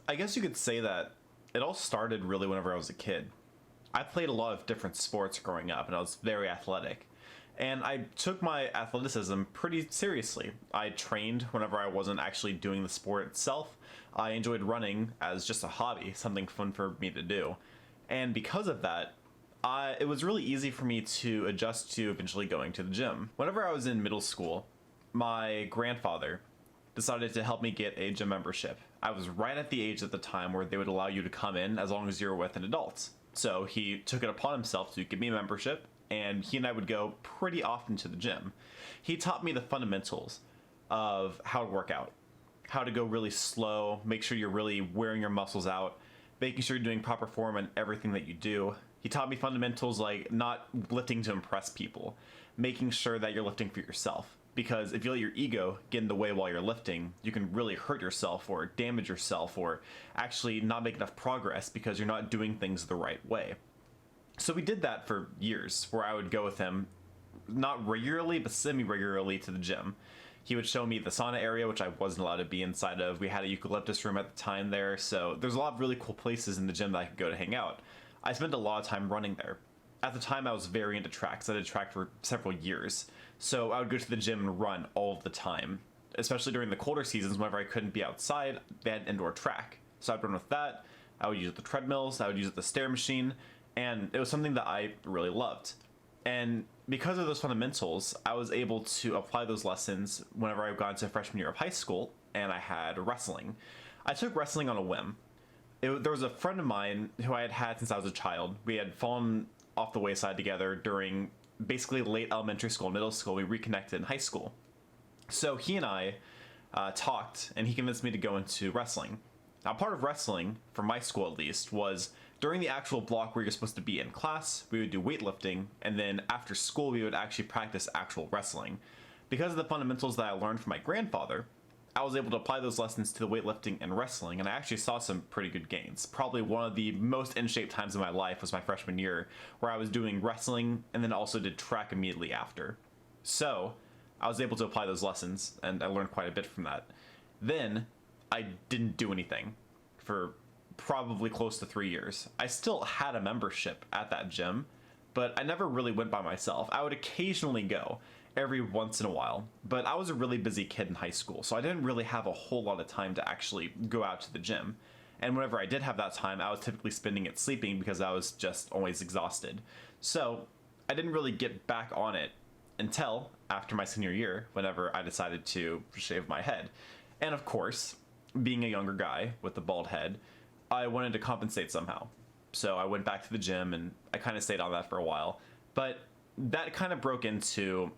I guess you could say that it all started really whenever I was a kid. I played a lot of different sports growing up, and I was very athletic. And I took my athleticism pretty seriously. I trained whenever I wasn't actually doing the sport itself. I enjoyed running as just a hobby, something fun for me to do. And because of that, it was really easy for me to adjust to eventually going to the gym. Whenever I was in middle school, my grandfather decided to help me get a gym membership. I was right at the age at the time where they would allow you to come in as long as you were with an adult. So he took it upon himself to give me a membership, and he and I would go pretty often to the gym. He taught me the fundamentals of how to work out, how to go really slow, make sure you're really wearing your muscles out, making sure you're doing proper form in everything that you do. He taught me fundamentals like not lifting to impress people, making sure that you're lifting for yourself. Because if you let your ego get in the way while you're lifting, you can really hurt yourself or damage yourself or actually not make enough progress because you're not doing things the right way. So we did that for years, where I would go with him, not regularly, but semi-regularly to the gym. He would show me the sauna area, which I wasn't allowed to be inside of. We had a eucalyptus room at the time there, so there's a lot of really cool places in the gym that I could go to hang out. I spent a lot of time running there. At the time, I was very into tracks. I did track for several years, so I would go to the gym and run all the time. Especially during the colder seasons, whenever I couldn't be outside, they had an indoor track. So I'd run with that, I would use the treadmills, I would use the stair machine, and it was something that I really loved. And because of those fundamentals, I was able to apply those lessons whenever I got into freshman year of high school, and I had wrestling. I took wrestling on a whim. There was a friend of mine who I had had since I was a child. We had fallen off the wayside together during basically late elementary school, middle school. We reconnected in high school. So he and I talked, and he convinced me to go into wrestling. Now, part of wrestling, for my school at least, was during the actual block where you're supposed to be in class, we would do weightlifting, and then after school, we would actually practice actual wrestling. Because of the fundamentals that I learned from my grandfather, I was able to apply those lessons to the weightlifting and wrestling, and I actually saw some pretty good gains. Probably one of the most in-shape times of my life was my freshman year, where I was doing wrestling and then also did track immediately after. So, I was able to apply those lessons, and I learned quite a bit from that. Then, I didn't do anything for probably close to 3 years. I still had a membership at that gym, but I never really went by myself. I would occasionally go every once in a while, but I was a really busy kid in high school, so I didn't really have a whole lot of time to actually go out to the gym. And whenever I did have that time, I was typically spending it sleeping because I was just always exhausted. So I didn't really get back on it until after my senior year, whenever I decided to shave my head. And of course, being a younger guy with a bald head, I wanted to compensate somehow. So I went back to the gym, and I kind of stayed on that for a while. But that kind of broke into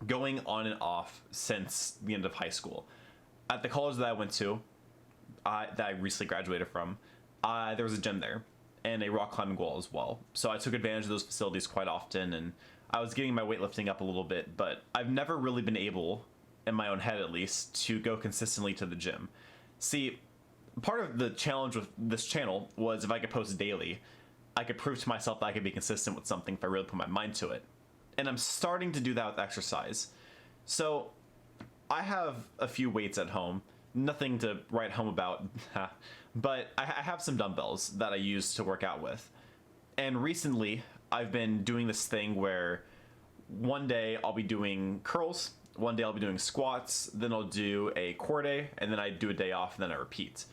going on and off since the end of high school. At the college that I went to, that I recently graduated from, there was a gym there and a rock climbing wall as well. So I took advantage of those facilities quite often, and I was getting my weightlifting up a little bit, but I've never really been able, in my own head at least, to go consistently to the gym. See, part of the challenge with this channel was if I could post daily, I could prove to myself that I could be consistent with something if I really put my mind to it. And I'm starting to do that with exercise. So I have a few weights at home, nothing to write home about, but I have some dumbbells that I use to work out with. And recently, I've been doing this thing where one day I'll be doing curls, one day I'll be doing squats, then I'll do a core day, and then I do a day off, and then I repeat.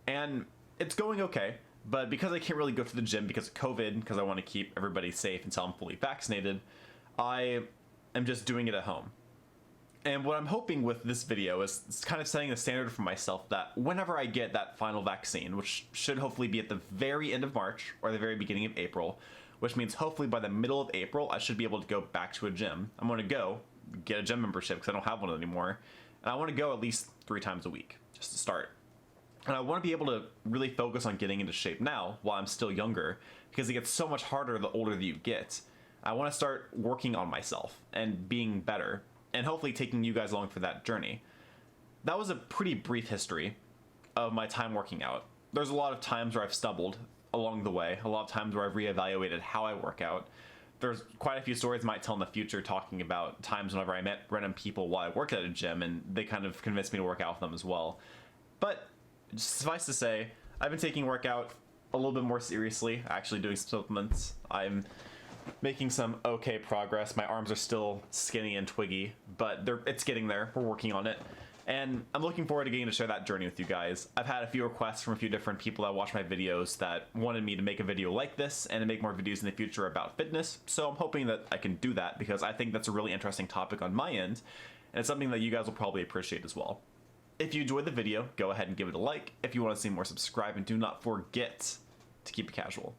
And it's going okay, but because I can't really go to the gym because of COVID, because I want to keep everybody safe until I'm fully vaccinated, I am just doing it at home. And what I'm hoping with this video is kind of setting the standard for myself that whenever I get that final vaccine, which should hopefully be at the very end of March or the very beginning of April, which means hopefully by the middle of April, I should be able to go back to a gym. I'm going to go get a gym membership because I don't have one anymore. And I want to go at least 3 times a week just to start. And I want to be able to really focus on getting into shape now while I'm still younger, because it gets so much harder the older that you get. I want to start working on myself and being better, and hopefully taking you guys along for that journey. That was a pretty brief history of my time working out. There's a lot of times where I've stumbled along the way, a lot of times where I've reevaluated how I work out. There's quite a few stories I might tell in the future talking about times whenever I met random people while I worked at a gym, and they kind of convinced me to work out with them as well. But Suffice to say, I've been taking workout a little bit more seriously, actually doing supplements. I'm making some okay progress. My arms are still skinny and twiggy, but it's getting there. We're working on it. And I'm looking forward to getting to share that journey with you guys. I've had a few requests from a few different people that watch my videos that wanted me to make a video like this and to make more videos in the future about fitness. So I'm hoping that I can do that because I think that's a really interesting topic on my end. And it's something that you guys will probably appreciate as well. If you enjoyed the video, go ahead and give it a like. If you want to see more, subscribe, and do not forget to keep it casual.